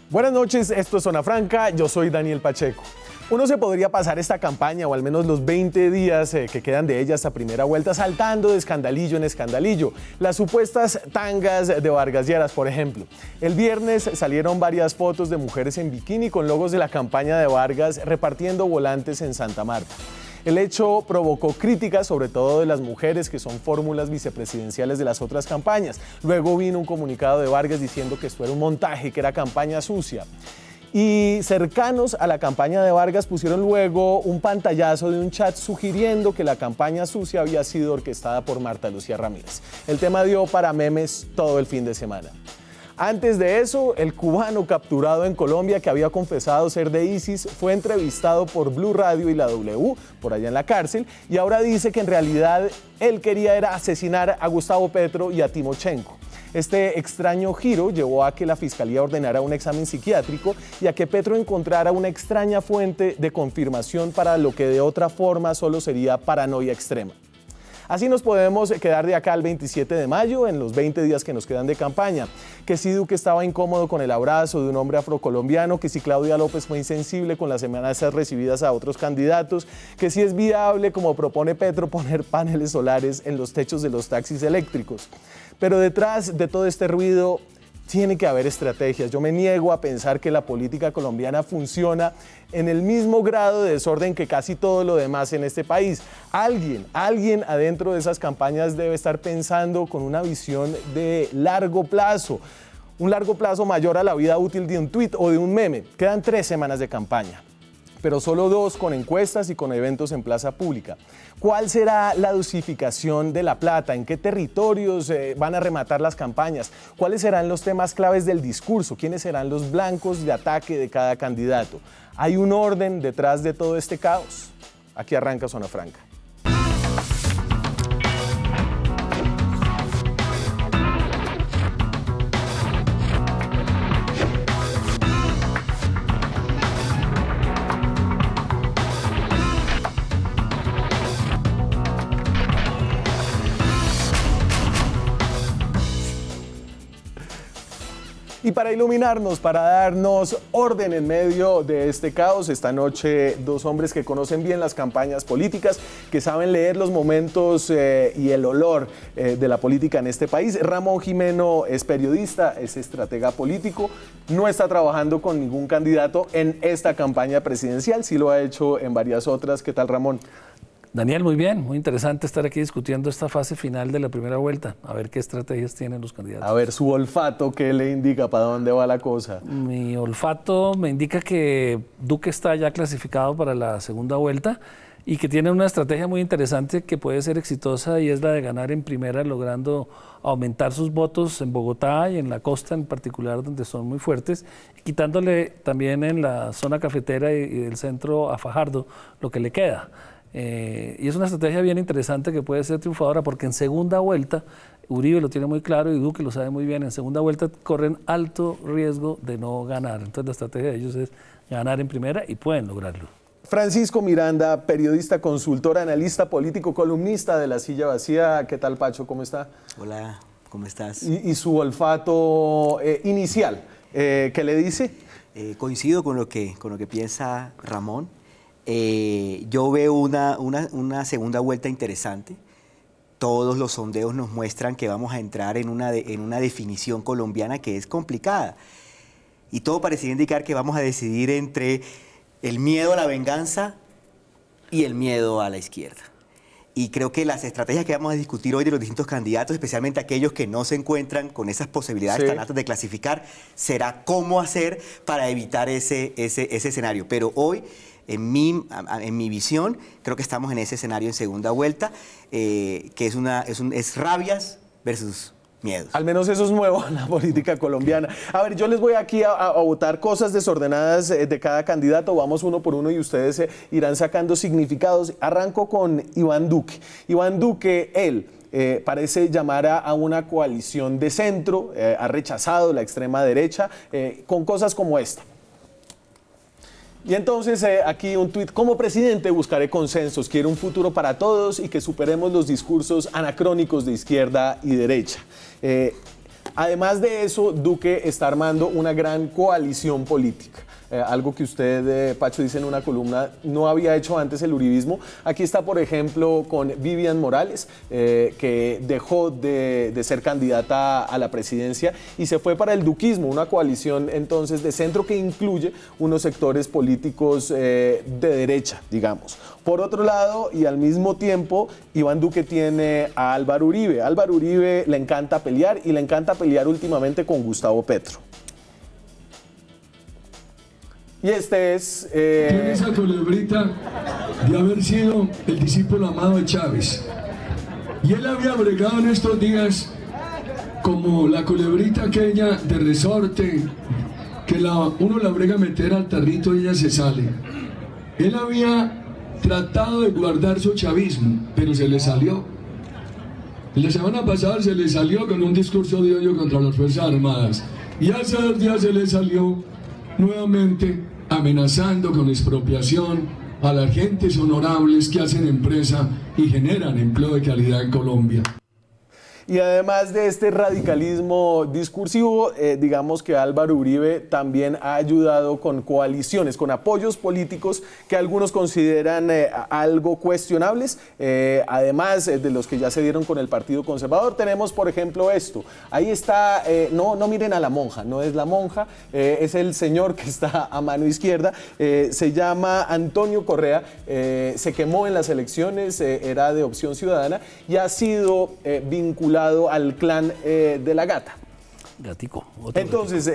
Buenas noches, esto es Zona Franca, yo soy Daniel Pacheco. Uno se podría pasar esta campaña, o al menos los 20 días que quedan de ella hasta primera vuelta, saltando de escandalillo en escandalillo. Las supuestas tangas de Vargas Lleras, por ejemplo. El viernes salieron varias fotos de mujeres en bikini con logos de la campaña de Vargas repartiendo volantes en Santa Marta. El hecho provocó críticas, sobre todo de las mujeres, que son fórmulas vicepresidenciales de las otras campañas. Luego vino un comunicado de Vargas diciendo que esto era un montaje, que era campaña sucia. Y cercanos a la campaña de Vargas pusieron luego un pantallazo de un chat sugiriendo que la campaña sucia había sido orquestada por Marta Lucía Ramírez. El tema dio para memes todo el fin de semana. Antes de eso, el cubano capturado en Colombia, que había confesado ser de ISIS, fue entrevistado por Blue Radio y la W, por allá en la cárcel, y ahora dice que en realidad él quería era asesinar a Gustavo Petro y a Timochenko. Este extraño giro llevó a que la Fiscalía ordenara un examen psiquiátrico y a que Petro encontrara una extraña fuente de confirmación para lo que de otra forma solo sería paranoia extrema. Así nos podemos quedar de acá al 27 de mayo, en los 20 días que nos quedan de campaña. Que si Duque estaba incómodo con el abrazo de un hombre afrocolombiano, que si Claudia López fue insensible con las amenazas recibidas a otros candidatos, que si es viable, como propone Petro, poner paneles solares en los techos de los taxis eléctricos. Pero detrás de todo este ruido tiene que haber estrategias. Yo me niego a pensar que la política colombiana funciona en el mismo grado de desorden que casi todo lo demás en este país. Alguien adentro de esas campañas debe estar pensando con una visión de largo plazo. Un largo plazo mayor a la vida útil de un tuit o de un meme. Quedan 3 semanas de campaña, pero solo 2 con encuestas y con eventos en plaza pública. ¿Cuál será la dosificación de la plata? ¿En qué territorios van a rematar las campañas? ¿Cuáles serán los temas claves del discurso? ¿Quiénes serán los blancos de ataque de cada candidato? ¿Hay un orden detrás de todo este caos? Aquí arranca Zona Franca. Y para iluminarnos, para darnos orden en medio de este caos, esta noche 2 hombres que conocen bien las campañas políticas, que saben leer los momentos y el olor de la política en este país. Ramón Jimeno es periodista, es estratega político, no está trabajando con ningún candidato en esta campaña presidencial, sí lo ha hecho en varias otras. ¿Qué tal, Ramón? Daniel, muy bien, muy interesante estar aquí discutiendo esta fase final de la primera vuelta, a ver qué estrategias tienen los candidatos. A ver, su olfato, ¿qué le indica? ¿Para dónde va la cosa? Mi olfato me indica que Duque está ya clasificado para la segunda vuelta y que tiene una estrategia muy interesante que puede ser exitosa, y es la de ganar en primera, logrando aumentar sus votos en Bogotá y en la costa en particular, donde son muy fuertes, y quitándole también en la zona cafetera y del centro a Fajardo lo que le queda. Y es una estrategia bien interesante que puede ser triunfadora, porque en segunda vuelta, Uribe lo tiene muy claro y Duque lo sabe muy bien, en segunda vuelta corren alto riesgo de no ganar. Entonces la estrategia de ellos es ganar en primera y pueden lograrlo. Francisco Miranda, periodista, consultor, analista político, columnista de La Silla Vacía. ¿Qué tal, Pacho? ¿Cómo está? Hola, ¿cómo estás? Y su olfato inicial, ¿qué le dice? Coincido con lo que piensa Ramón. Yo veo una segunda vuelta interesante. Todos los sondeos nos muestran que vamos a entrar en una definición colombiana que es complicada. Y todo parecería indicar que vamos a decidir entre el miedo a la venganza y el miedo a la izquierda. Y creo que las estrategias que vamos a discutir hoy de los distintos candidatos, especialmente aquellos que no se encuentran con esas posibilidades tan altas de clasificar, será cómo hacer para evitar ese escenario. Pero hoy, en mi visión, creo que estamos en ese escenario en segunda vuelta, que es rabias versus miedos. Al menos eso es nuevo en la política colombiana. A ver, yo les voy aquí a votar cosas desordenadas de cada candidato. Vamos uno por uno y ustedes irán sacando significados. Arranco con Iván Duque. Iván Duque, él parece llamar a una coalición de centro, ha rechazado la extrema derecha con cosas como esta. Y entonces aquí un tuit: como presidente buscaré consensos, quiero un futuro para todos y que superemos los discursos anacrónicos de izquierda y derecha. Además de eso, Duque está armando una gran coalición política. Algo que usted, Pacho, dice en una columna, no había hecho antes el uribismo. Aquí está, por ejemplo, con Vivian Morales, que dejó de ser candidata a la presidencia y se fue para el duquismo, una coalición entonces de centro que incluye unos sectores políticos de derecha, digamos. Por otro lado, y al mismo tiempo, Iván Duque tiene a Álvaro Uribe. Álvaro Uribe le encanta pelear y le encanta pelear últimamente con Gustavo Petro. Y este es... Tiene esa culebrita de haber sido el discípulo amado de Chávez. Y él había bregado en estos días como la culebrita aquella de resorte, que uno la brega a meter al tarrito y ella se sale. Él había tratado de guardar su chavismo, pero se le salió. La semana pasada se le salió con un discurso de odio contra las Fuerzas Armadas. Y hace 2 días se le salió nuevamente amenazando con expropiación a las gentes honorables que hacen empresa y generan empleo de calidad en Colombia. Y además de este radicalismo discursivo, digamos que Álvaro Uribe también ha ayudado con coaliciones, con apoyos políticos que algunos consideran algo cuestionables. Además de los que ya se dieron con el Partido Conservador, tenemos, por ejemplo, esto. Ahí está, no miren a la monja, no es la monja, es el señor que está a mano izquierda. Se llama Antonio Correa, se quemó en las elecciones, era de Opción Ciudadana y ha sido vinculado al clan de la Gata. Gatico. Entonces,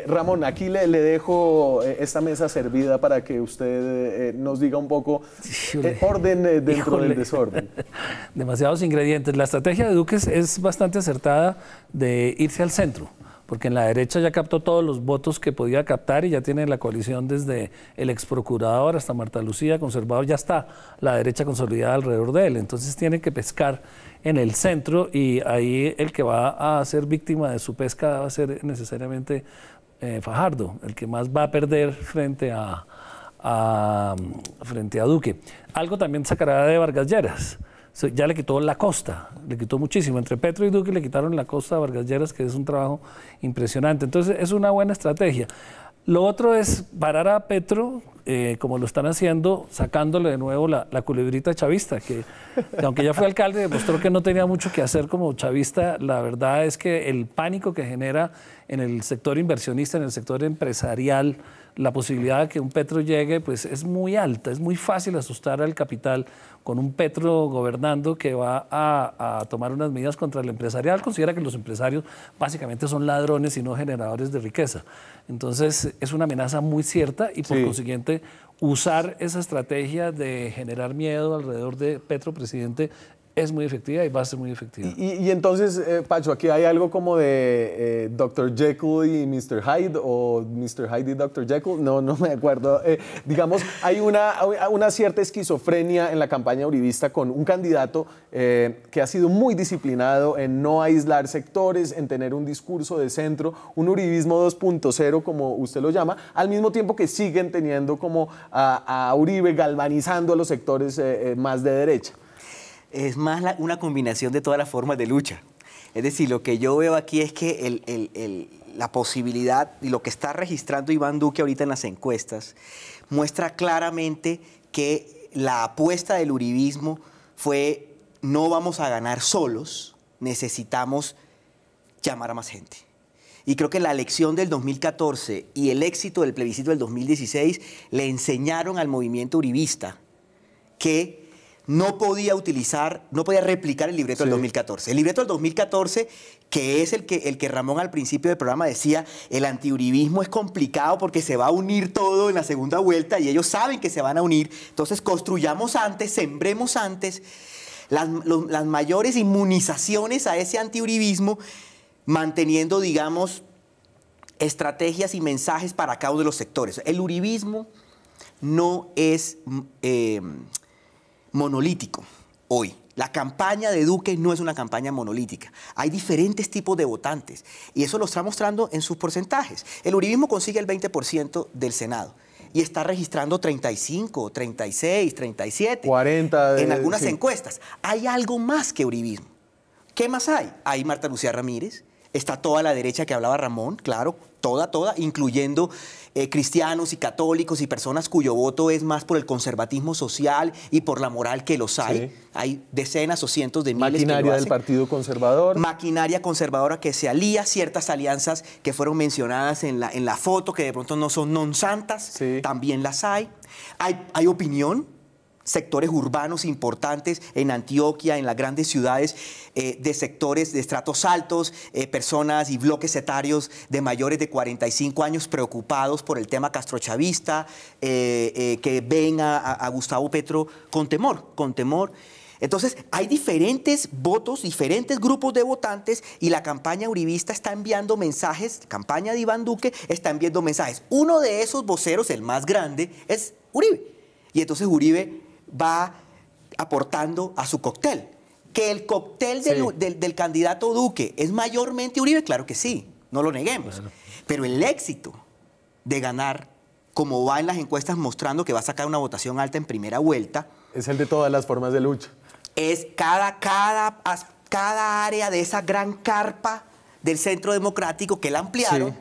Ramón, aquí le dejo esta mesa servida para que usted nos diga un poco orden dentro del desorden. Demasiados ingredientes. La estrategia de Duque es bastante acertada de irse al centro, porque en la derecha ya captó todos los votos que podía captar y ya tiene la coalición desde el exprocurador hasta Marta Lucía, conservador, ya está la derecha consolidada alrededor de él. Entonces tiene que pescar en el centro y ahí el que va a ser víctima de su pesca va a ser necesariamente Fajardo, el que más va a perder frente a Duque. Algo también sacará de Vargas Lleras. Ya le quitó la costa, le quitó muchísimo. Entre Petro y Duque le quitaron la costa a Vargas Lleras, que es un trabajo impresionante. Entonces es una buena estrategia. Lo otro es parar a Petro, como lo están haciendo, sacándole de nuevo la culebrita chavista, que aunque ya fue alcalde, demostró que no tenía mucho que hacer como chavista. La verdad es que el pánico que genera en el sector inversionista, en el sector empresarial, la posibilidad de que un Petro llegue, pues es muy alta, es muy fácil asustar al capital con un Petro gobernando que va a tomar unas medidas contra el empresarial. Considera que los empresarios básicamente son ladrones y no generadores de riqueza. Entonces es una amenaza muy cierta y por consiguiente usar esa estrategia de generar miedo alrededor de Petro, presidente, es muy efectiva y va a ser muy efectiva. Y entonces, Pacho, aquí hay algo como de Dr. Jekyll y Mr. Hyde, o Mr. Hyde y Dr. Jekyll, no me acuerdo. Digamos, hay una cierta esquizofrenia en la campaña uribista con un candidato que ha sido muy disciplinado en no aislar sectores, en tener un discurso de centro, un uribismo 2.0, como usted lo llama, al mismo tiempo que siguen teniendo como a Uribe galvanizando a los sectores más de derecha. Es más una combinación de todas las formas de lucha. Es decir, lo que yo veo aquí es que la posibilidad y lo que está registrando Iván Duque ahorita en las encuestas muestra claramente que la apuesta del uribismo fue: no vamos a ganar solos, necesitamos llamar a más gente. Y creo que la elección del 2014 y el éxito del plebiscito del 2016 le enseñaron al movimiento uribista que no podía replicar el libreto del 2014. El libreto del 2014, que es el que Ramón al principio del programa decía, el antiuribismo es complicado porque se va a unir todo en la segunda vuelta y ellos saben que se van a unir. Entonces construyamos antes, sembremos antes las mayores inmunizaciones a ese antiuribismo, manteniendo, digamos, estrategias y mensajes para cada uno de los sectores. El uribismo no es monolítico hoy. La campaña de Duque no es una campaña monolítica. Hay diferentes tipos de votantes y eso lo está mostrando en sus porcentajes. El uribismo consigue el 20% del Senado y está registrando 35, 36, 37, 40 en algunas encuestas. Hay algo más que uribismo. ¿Qué más hay? Hay Marta Lucía Ramírez, está toda la derecha que hablaba Ramón, claro, toda, incluyendo cristianos y católicos y personas cuyo voto es más por el conservatismo social y por la moral que los hay. Sí. Hay decenas o cientos de miles maquinaria que lo hacen. Del Partido Conservador. Maquinaria conservadora que se alía, ciertas alianzas que fueron mencionadas en la foto, que de pronto no son non santas, sí. También las hay. Hay opinión. Sectores urbanos importantes en Antioquia, en las grandes ciudades, de sectores de estratos altos, personas y bloques etarios de mayores de 45 años preocupados por el tema castrochavista, que ven a Gustavo Petro con temor. Entonces, hay diferentes votos, diferentes grupos de votantes y la campaña uribista está enviando mensajes, campaña de Iván Duque está enviando mensajes. Uno de esos voceros, el más grande, es Uribe. Y entonces Uribe va aportando a su cóctel. ¿Que el cóctel del candidato Duque es mayormente Uribe? Claro que sí, no lo neguemos. Claro. Pero el éxito de ganar, como va en las encuestas mostrando que va a sacar una votación alta en primera vuelta, es el de todas las formas de lucha. Es cada área de esa gran carpa del Centro Democrático que la ampliaron, sí.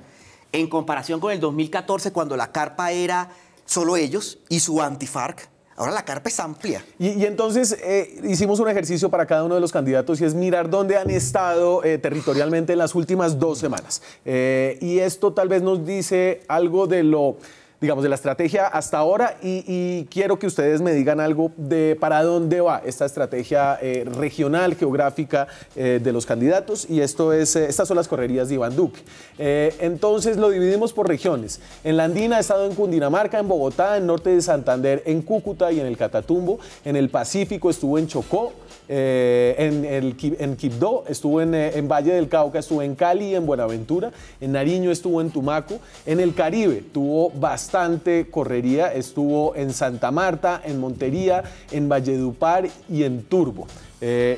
En comparación con el 2014, cuando la carpa era solo ellos y su anti-FARC. Ahora la carpa es amplia. Y entonces hicimos un ejercicio para cada uno de los candidatos y es mirar dónde han estado territorialmente en las últimas 2 semanas. Y esto tal vez nos dice algo de lo, digamos, de la estrategia hasta ahora y quiero que ustedes me digan algo de para dónde va esta estrategia regional, geográfica de los candidatos y estas son las correrías de Iván Duque. Entonces lo dividimos por regiones. En la Andina ha estado en Cundinamarca, en Bogotá, en norte de Santander, en Cúcuta y en el Catatumbo. En el Pacífico estuvo en Chocó. En Quibdó, estuvo en Valle del Cauca, estuvo en Cali y en Buenaventura, en Nariño estuvo en Tumaco, en el Caribe tuvo bastante correría, estuvo en Santa Marta, en Montería, en Valledupar y en Turbo.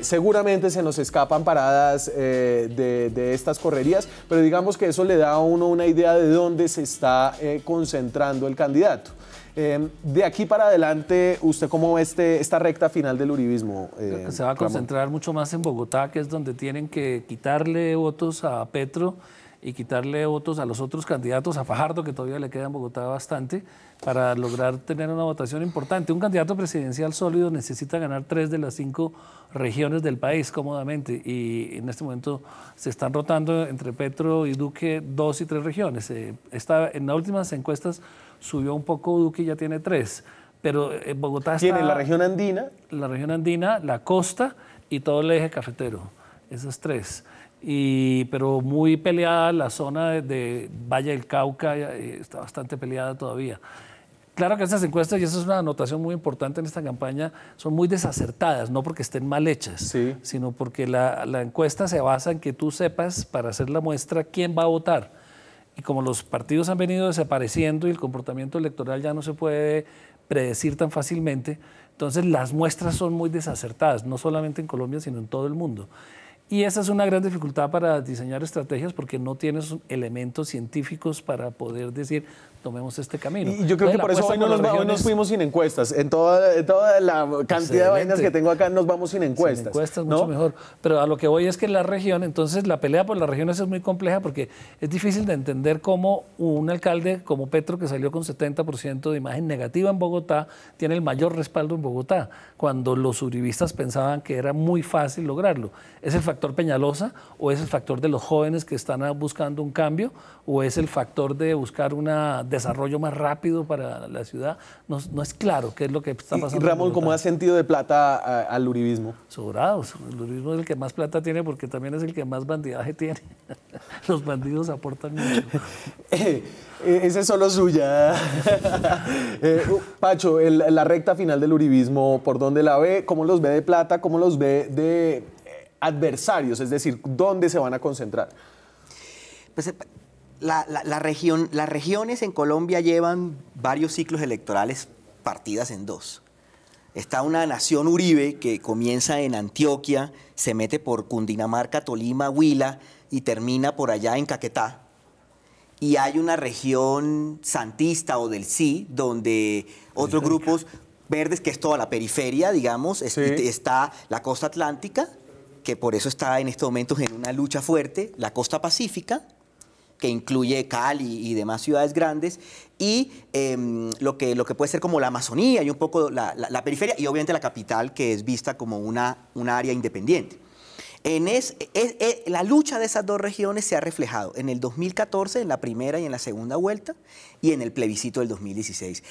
Seguramente se nos escapan paradas de estas correrías, pero digamos que eso le da a uno una idea de dónde se está concentrando el candidato. De aquí para adelante, ¿usted cómo ve esta recta final del uribismo? Creo que se va a concentrar mucho más en Bogotá, que es donde tienen que quitarle votos a Petro y quitarle votos a los otros candidatos, a Fajardo, que todavía le queda en Bogotá bastante, para lograr tener una votación importante. Un candidato presidencial sólido necesita ganar 3 de las 5 regiones del país cómodamente y en este momento se están rotando entre Petro y Duque 2 y 3 regiones. En las últimas encuestas subió un poco Duque y ya tiene 3, pero en Bogotá está... ¿Tiene la región andina? La región andina, la costa y todo el eje cafetero, esas 3. Pero muy peleada la zona de Valle del Cauca, está bastante peleada todavía. Claro que estas encuestas, y eso es una anotación muy importante en esta campaña, son muy desacertadas, no porque estén mal hechas, sí. Sino porque la encuesta se basa en que tú sepas, para hacer la muestra, quién va a votar. Y como los partidos han venido desapareciendo y el comportamiento electoral ya no se puede predecir tan fácilmente, entonces las muestras son muy desacertadas, no solamente en Colombia, sino en todo el mundo. Y esa es una gran dificultad para diseñar estrategias porque no tienes elementos científicos para poder decir, tomemos este camino. Y yo creo que por eso hoy nos fuimos sin encuestas. En toda la cantidad de vainas que tengo acá nos vamos sin encuestas. Sin encuestas, ¿no? Mucho mejor. Pero a lo que voy es que la región, entonces la pelea por las regiones es muy compleja porque es difícil de entender cómo un alcalde como Petro, que salió con 70% de imagen negativa en Bogotá, tiene el mayor respaldo en Bogotá, cuando los uribistas pensaban que era muy fácil lograrlo. ¿Es el factor Peñalosa o es el factor de los jóvenes que están buscando un cambio o es el factor de buscar un desarrollo más rápido para la ciudad? No es claro qué es lo que está pasando. Y Ramón, ¿cómo ha sentido de plata al uribismo? Sobrados. El uribismo es el que más plata tiene porque también es el que más bandidaje tiene. Los bandidos aportan mucho. Esa es solo suya. Pacho, la recta final del uribismo, ¿por dónde la ve? ¿Cómo los ve de plata? ¿Cómo los ve de adversarios? Es decir, ¿dónde se van a concentrar? Pues las regiones en Colombia llevan varios ciclos electorales partidas en 2. Está una nación Uribe que comienza en Antioquia, se mete por Cundinamarca, Tolima, Huila y termina por allá en Caquetá. Y hay una región santista o del sí, donde otros grupos verdes, que es toda la periferia, digamos, sí. Está la costa atlántica, que por eso está en estos momentos en una lucha fuerte, la costa pacífica, que incluye Cali y demás ciudades grandes, y lo que puede ser como la Amazonía y un poco la periferia, y obviamente la capital, que es vista como una área independiente. La lucha de esas dos regiones se ha reflejado en el 2014, en la primera y en la segunda vuelta, y en el plebiscito del 2016.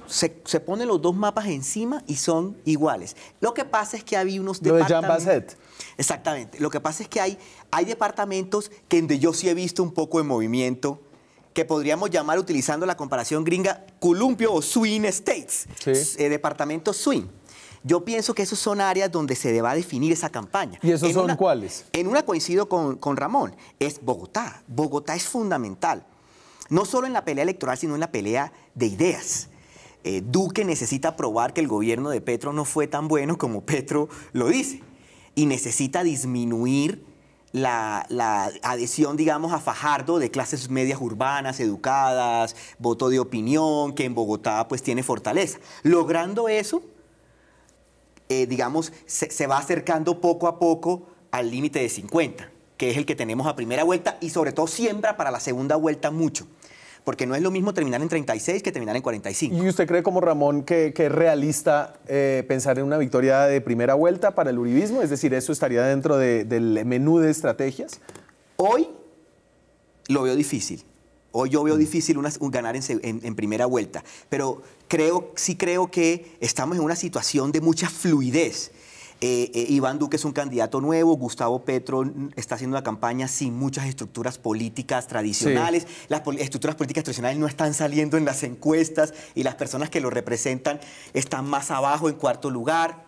Se ponen los dos mapas encima y son iguales. Lo que pasa es que había unos departamentos... Lo de Jean Basset. Exactamente. Lo que pasa es que hay departamentos que yo sí he visto un poco de movimiento, que podríamos llamar, utilizando la comparación gringa, columpio o swing states, sí. Departamentos swing. Yo pienso que esos son áreas donde se va a definir esa campaña. ¿Y esos son cuáles? En una coincido con Ramón, es Bogotá. Bogotá es fundamental, no solo en la pelea electoral, sino en la pelea de ideas. Duque necesita probar que el gobierno de Petro no fue tan bueno como Petro lo dice, y necesita disminuir la adhesión, digamos, a Fajardo de clases medias urbanas, educadas, voto de opinión, que en Bogotá pues tiene fortaleza. Logrando eso, digamos, se va acercando poco a poco al límite de 50, que es el que tenemos a primera vuelta, y sobre todo siembra para la segunda vuelta mucho. Porque no es lo mismo terminar en 36 que terminar en 45. ¿Y usted cree, como Ramón, que es realista pensar en una victoria de primera vuelta para el uribismo? Es decir, ¿eso estaría dentro del menú de estrategias? Hoy lo veo difícil. Hoy yo veo difícil ganar en primera vuelta. Pero sí creo que estamos en una situación de mucha fluidez. Iván Duque es un candidato nuevo, Gustavo Petro está haciendo una campaña sin muchas estructuras políticas tradicionales. Sí. Las estructuras políticas tradicionales no están saliendo en las encuestas y las personas que lo representan están más abajo, en cuarto lugar.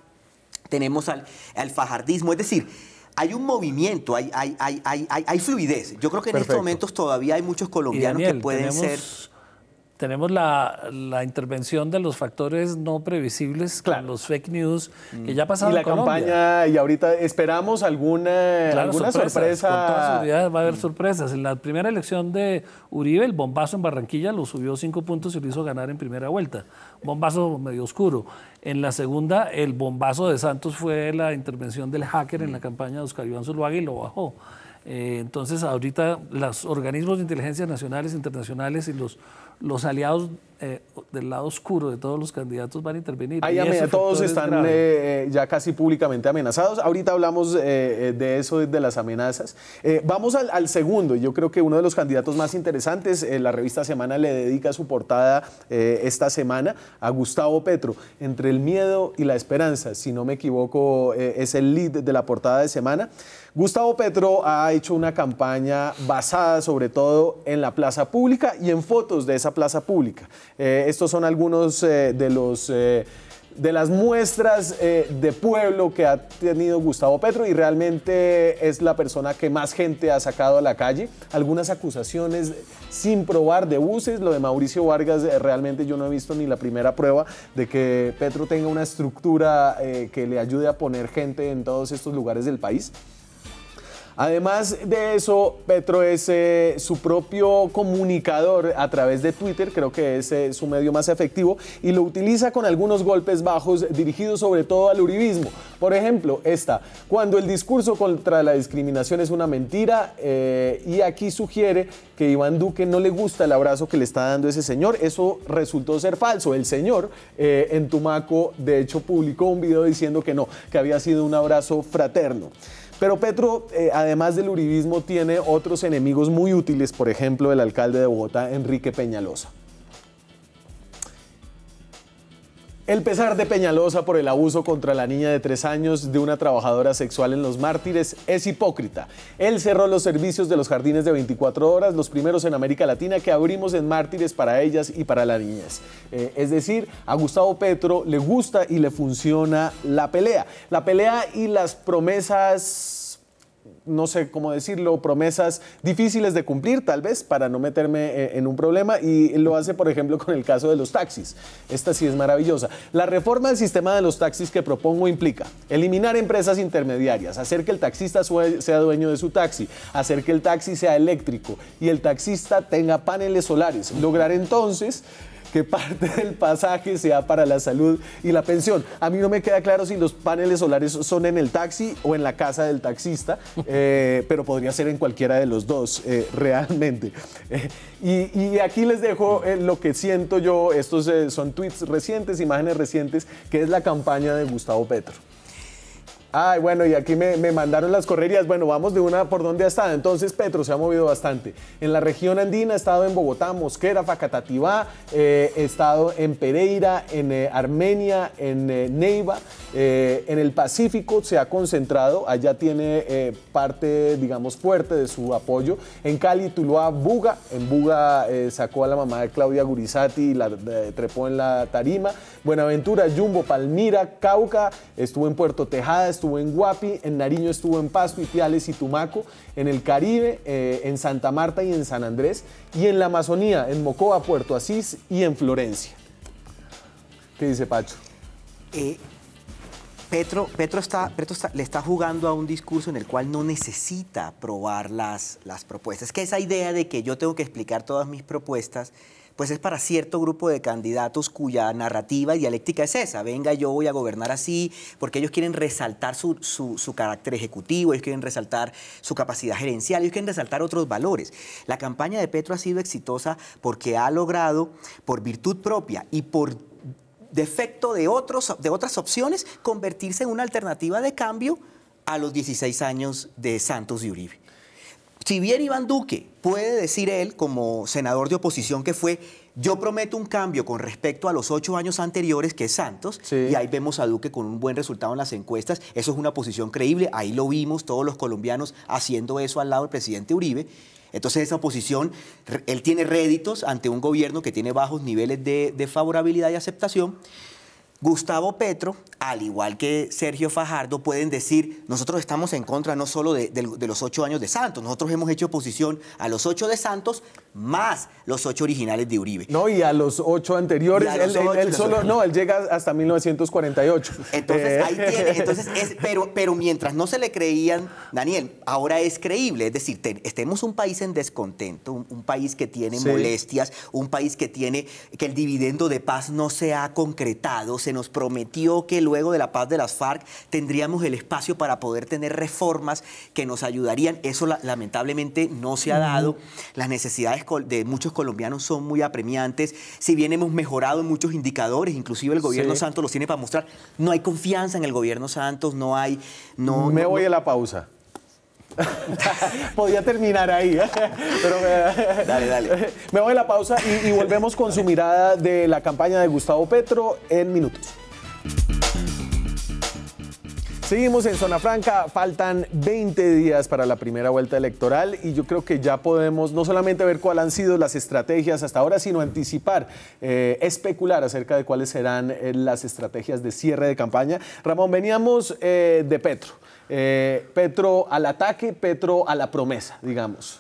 Tenemos al fajardismo, es decir, hay un movimiento, hay fluidez. Yo creo que en estos momentos todavía hay muchos colombianos que pueden ser... Tenemos la intervención de los factores no previsibles, claro, con los fake news, que ya pasaron en Colombia. Y la campaña, y ahorita esperamos alguna sorpresa. Con toda seguridad va a haber sorpresas. En la primera elección de Uribe, el bombazo en Barranquilla lo subió 5 puntos y lo hizo ganar en primera vuelta. Bombazo medio oscuro. En la segunda, el bombazo de Santos fue la intervención del hacker en la campaña de Oscar Iván Zuluaga y lo bajó. Entonces, ahorita los organismos de inteligencia nacionales, internacionales y los aliados del lado oscuro de todos los candidatos van a intervenir. Todos están ya casi públicamente amenazados. Ahorita hablamos de eso, de las amenazas. Vamos al segundo. Yo creo que uno de los candidatos más interesantes, la revista Semana le dedica su portada esta semana a Gustavo Petro. Entre el miedo y la esperanza, si no me equivoco, es el lead de la portada de Semana. Gustavo Petro ha hecho una campaña basada sobre todo en la plaza pública y en fotos de esa plaza pública. Estos son algunos de las muestras de pueblo que ha tenido Gustavo Petro, y realmente es la persona que más gente ha sacado a la calle. Algunas acusaciones sin probar de buses. Lo de Mauricio Vargas, realmente yo no he visto ni la primera prueba de que Petro tenga una estructura que le ayude a poner gente en todos estos lugares del país. Además de eso, Petro es su propio comunicador a través de Twitter, creo que es su medio más efectivo, y lo utiliza con algunos golpes bajos dirigidos sobre todo al uribismo. Por ejemplo, cuando el discurso contra la discriminación es una mentira, y aquí sugiere que Iván Duque no le gusta el abrazo que le está dando ese señor. Eso resultó ser falso. El señor en Tumaco, de hecho, publicó un video diciendo que no, que había sido un abrazo fraterno. Pero Petro, además del uribismo, tiene otros enemigos muy útiles, por ejemplo, el alcalde de Bogotá, Enrique Peñalosa. El pesar de Peñalosa por el abuso contra la niña de 3 años de una trabajadora sexual en Los Mártires es hipócrita. Él cerró los servicios de los jardines de 24 horas, los primeros en América Latina que abrimos en Mártires para ellas y para las niñas. Es decir, a Gustavo Petro le gusta y le funciona la pelea. La pelea y las promesas, no sé cómo decirlo, promesas difíciles de cumplir, tal vez, para no meterme en un problema, y lo hace, por ejemplo, con el caso de los taxis. Esta sí es maravillosa. La reforma del sistema de los taxis que propongo implica eliminar empresas intermediarias, hacer que el taxista sea dueño de su taxi, hacer que el taxi sea eléctrico y el taxista tenga paneles solares, lograr entonces que parte del pasaje sea para la salud y la pensión. A mí no me queda claro si los paneles solares son en el taxi o en la casa del taxista, pero podría ser en cualquiera de los dos, realmente. Y aquí les dejo lo que siento yo, estos son tweets recientes, imágenes recientes, que es la campaña de Gustavo Petro. Ay, bueno, y aquí me mandaron las correrías. Bueno, vamos de una por donde ha estado. Entonces, Petro se ha movido bastante. En la región andina ha estado en Bogotá, Mosquera, Facatativá, ha estado en Pereira, en Armenia, en Neiva. En el Pacífico se ha concentrado, allá tiene parte, digamos, fuerte de su apoyo. En Cali, Tuluá, Buga. En Buga sacó a la mamá de Claudia Gurizati y la trepó en la tarima. Buenaventura, Yumbo, Palmira, Cauca, estuvo en Puerto Tejada, estuvo en Guapi, en Nariño estuvo en Pasto, Ipiales y Tumaco, en el Caribe, en Santa Marta y en San Andrés, y en la Amazonía, en Mocoa, Puerto Asís y en Florencia. ¿Qué dice Pacho? Petro le está jugando a un discurso en el cual no necesita probar las propuestas. Que esa idea de que yo tengo que explicar todas mis propuestas, pues es para cierto grupo de candidatos cuya narrativa y dialéctica es esa. Venga, yo voy a gobernar así, porque ellos quieren resaltar su carácter ejecutivo, ellos quieren resaltar su capacidad gerencial, ellos quieren resaltar otros valores. La campaña de Petro ha sido exitosa porque ha logrado, por virtud propia y por defecto de otras opciones, convertirse en una alternativa de cambio a los 16 años de Santos y Uribe. Si bien Iván Duque puede decir él, como senador de oposición que fue, yo prometo un cambio con respecto a los 8 años anteriores, que es Santos, sí, y ahí vemos a Duque con un buen resultado en las encuestas, eso es una posición creíble, ahí lo vimos todos los colombianos haciendo eso al lado del presidente Uribe. Entonces esa oposición, él tiene réditos ante un gobierno que tiene bajos niveles de favorabilidad y aceptación. Gustavo Petro, al igual que Sergio Fajardo, pueden decir, nosotros estamos en contra no solo de los 8 años de Santos, nosotros hemos hecho oposición a los 8 de Santos más los 8 originales de Uribe. No, y a los 8 anteriores, él llega hasta 1948. Entonces, ahí tiene, pero mientras no se le creían, Daniel, ahora es creíble, es decir, estemos un país en descontento, un país que tiene molestias, un país que el dividendo de paz no se ha concretado, se nos prometió que luego de la paz de las FARC tendríamos el espacio para poder tener reformas que nos ayudarían. Eso lamentablemente no se ha dado. Las necesidades de muchos colombianos son muy apremiantes. Si bien hemos mejorado en muchos indicadores, inclusive el gobierno Santos los tiene para mostrar, no hay confianza en el gobierno Santos, no hay... Me voy a la pausa. Podía terminar ahí, pero dale. Me voy a la pausa y volvemos con su mirada de la campaña de Gustavo Petro en minutos. Seguimos en Zona Franca, faltan 20 días para la primera vuelta electoral y yo creo que ya podemos no solamente ver cuáles han sido las estrategias hasta ahora, sino anticipar, especular acerca de cuáles serán las estrategias de cierre de campaña. Ramón, veníamos de Petro. Petro al ataque, Petro a la promesa, digamos.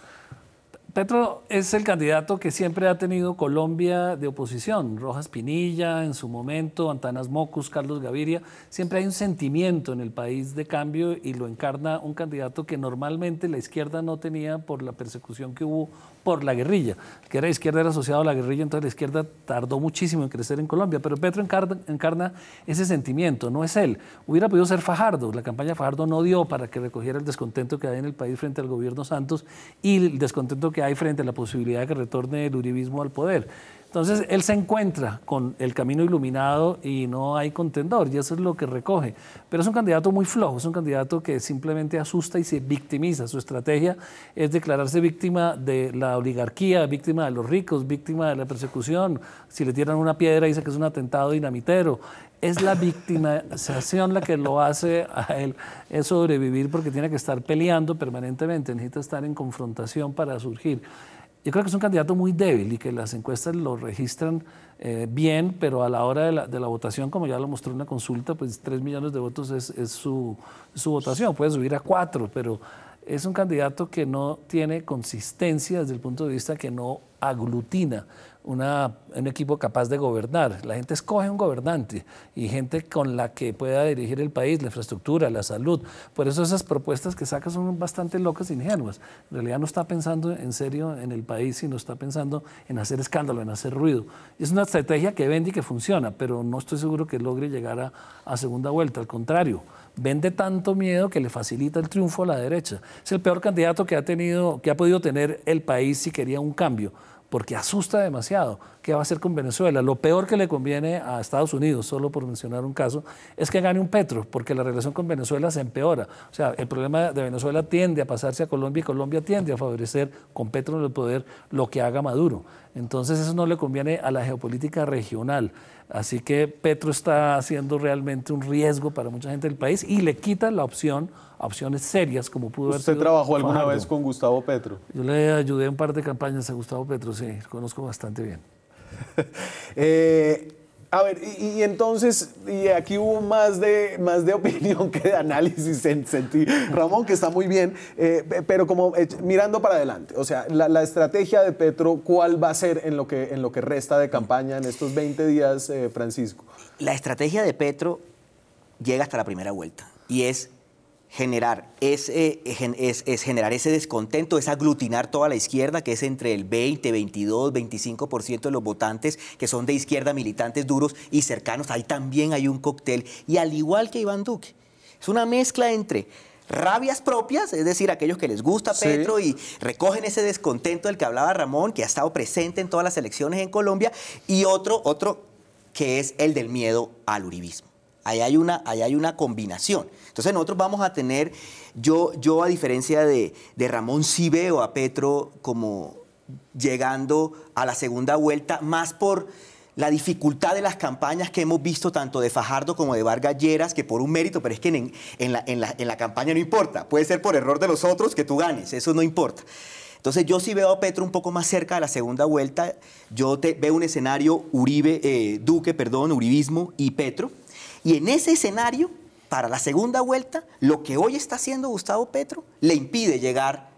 Petro es el candidato que siempre ha tenido Colombia de oposición. Rojas Pinilla, en su momento, Antanas Mocus, Carlos Gaviria. Siempre hay un sentimiento en el país de cambio y lo encarna un candidato que normalmente la izquierda no tenía por la persecución que hubo por la guerrilla. El que era izquierda era asociado a la guerrilla, entonces la izquierda tardó muchísimo en crecer en Colombia. Pero Petro encarna ese sentimiento, no es él. Hubiera podido ser Fajardo. La campaña de Fajardo no dio para que recogiera el descontento que hay en el país frente al gobierno Santos y el descontento que hay frente a la posibilidad de que retorne el uribismo al poder. Entonces, él se encuentra con el camino iluminado y no hay contendor, y eso es lo que recoge. Pero es un candidato muy flojo, es un candidato que simplemente asusta y se victimiza. Su estrategia es declararse víctima de la oligarquía, víctima de los ricos, víctima de la persecución. Si le tiran una piedra, dice que es un atentado dinamitero. Es la victimización la que lo hace a él es sobrevivir porque tiene que estar peleando permanentemente, necesita estar en confrontación para surgir. Yo creo que es un candidato muy débil y que las encuestas lo registran bien, pero a la hora de la votación, como ya lo mostró una consulta, pues 3 millones de votos es su votación, puede subir a 4, pero es un candidato que no tiene consistencia desde el punto de vista que no aglutina un equipo capaz de gobernar. La gente escoge un gobernante y gente con la que pueda dirigir el país, la infraestructura, la salud. Por eso esas propuestas que saca son bastante locas e ingenuas. En realidad no está pensando en serio en el país, sino está pensando en hacer escándalo, en hacer ruido. Es una estrategia que vende y que funciona, pero no estoy seguro que logre llegar a segunda vuelta. Al contrario, vende tanto miedo que le facilita el triunfo a la derecha. Es el peor candidato que ha podido tener el país si quería un cambio, porque asusta demasiado. ¿Qué va a hacer con Venezuela? Lo peor que le conviene a Estados Unidos, solo por mencionar un caso, es que gane un Petro, porque la relación con Venezuela se empeora. O sea, el problema de Venezuela tiende a pasarse a Colombia y Colombia tiende a favorecer con Petro en el poder lo que haga Maduro. Entonces eso no le conviene a la geopolítica regional. Así que Petro está haciendo realmente un riesgo para mucha gente del país y le quita la opción a opciones serias como pudo haber sido. ¿Usted trabajó alguna Fajardo. vez con Gustavo Petro? Yo le ayudé en un par de campañas a Gustavo Petro, sí, lo conozco bastante bien. A ver, y entonces, y aquí hubo más de opinión que de análisis, sentí, Ramón, que está muy bien, pero como mirando para adelante, o sea, la estrategia de Petro, ¿cuál va a ser en lo que resta de campaña en estos 20 días, Francisco? La estrategia de Petro llega hasta la primera vuelta y es generar generar ese descontento, es aglutinar toda la izquierda, que es entre el 20, 22, 25% de los votantes que son de izquierda, militantes duros y cercanos. Ahí también hay un cóctel. Y al igual que Iván Duque, es una mezcla entre rabias propias, es decir, aquellos que les gusta Petro y recogen ese descontento del que hablaba Ramón, que ha estado presente en todas las elecciones en Colombia, y otro que es el del miedo al uribismo. Ahí hay una combinación. Entonces nosotros vamos a tener, yo a diferencia de Ramón, sí veo a Petro como llegando a la segunda vuelta, más por la dificultad de las campañas que hemos visto tanto de Fajardo como de Vargas Lleras, que por un mérito, pero es que en la campaña no importa. Puede ser por error de los otros que tú ganes, eso no importa. Entonces yo sí veo a Petro un poco más cerca de la segunda vuelta. Yo veo un escenario uribismo y Petro. Y en ese escenario, para la segunda vuelta, lo que hoy está haciendo Gustavo Petro le impide llegar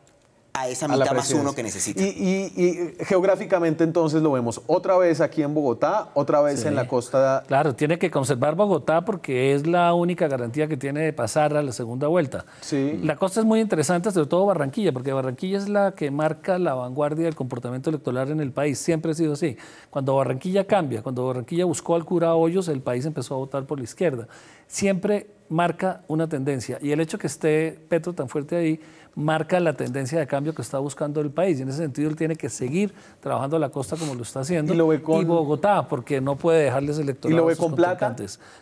a esa mitad más uno que necesita. Y geográficamente entonces lo vemos otra vez aquí en Bogotá, otra vez en la costa. Claro, tiene que conservar Bogotá porque es la única garantía que tiene de pasar a la segunda vuelta. Sí. La costa es muy interesante, sobre todo Barranquilla, porque Barranquilla es la que marca la vanguardia del comportamiento electoral en el país. Siempre ha sido así. Cuando Barranquilla cambia, cuando Barranquilla buscó al cura Hoyos, el país empezó a votar por la izquierda. Siempre marca una tendencia. Y el hecho que esté Petro tan fuerte ahí marca la tendencia de cambio que está buscando el país. Y en ese sentido él tiene que seguir trabajando a la costa como lo está haciendo. Y Bogotá, porque no puede dejarles electorado. ¿Y lo ve con plata?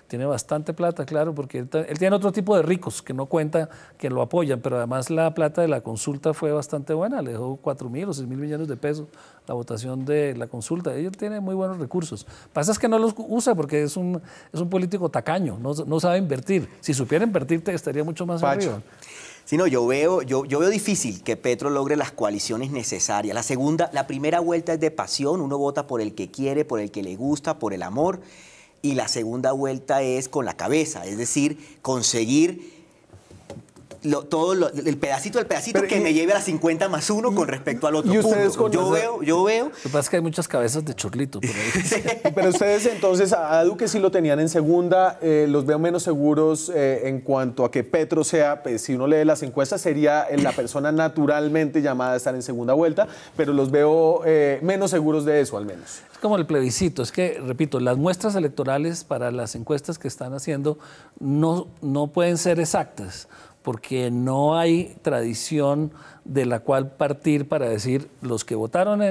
Tiene bastante plata, claro, porque él tiene otro tipo de ricos que no cuenta que lo apoyan, pero además la plata de la consulta fue bastante buena. Le dejó 4.000 o 6.000 millones de pesos la votación de la consulta. Él tiene muy buenos recursos. Pasa es que no los usa porque es un político tacaño, no sabe invertir. Si supiera invertir, estaría mucho más arriba. Sí, no, yo veo difícil que Petro logre las coaliciones necesarias. La primera vuelta es de pasión, uno vota por el que quiere, por el que le gusta, por el amor, y la segunda vuelta es con la cabeza, es decir, conseguir el pedacito que me lleve a la 50 más 1 con respecto al otro. ¿Y ustedes yo veo. Lo que pasa es que hay muchas cabezas de chorlito por ahí. Pero ustedes entonces a Duque sí lo tenían en segunda, los veo menos seguros en cuanto a que Petro sea, pues, si uno lee las encuestas, sería la persona naturalmente llamada a estar en segunda vuelta, pero los veo menos seguros de eso al menos. Es como el plebiscito, es que, repito, las muestras electorales para las encuestas que están haciendo no pueden ser exactas, porque no hay tradición de la cual partir para decir los que votaron,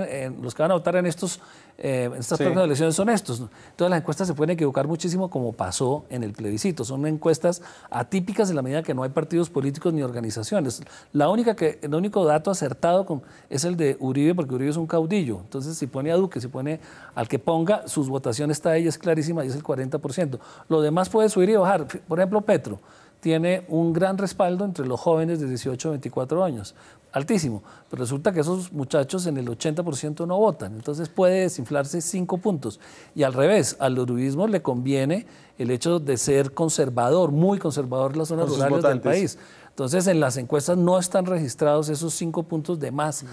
los que van a votar en estas próximas elecciones son estos. Entonces las encuestas se pueden equivocar muchísimo como pasó en el plebiscito. Son encuestas atípicas en la medida que no hay partidos políticos ni organizaciones. El único dato acertado es el de Uribe, porque Uribe es un caudillo. Entonces si pone a Duque, si pone al que ponga, sus votaciones está ahí, es clarísima y es el 40%. Lo demás puede subir y bajar. Por ejemplo, Petro tiene un gran respaldo entre los jóvenes de 18 a 24 años, altísimo, pero resulta que esos muchachos en el 80% no votan, entonces puede desinflarse 5 puntos. Y al revés, al uribismo le conviene el hecho de ser conservador, muy conservador en las zonas rurales del país. Entonces en las encuestas no están registrados esos 5 puntos de más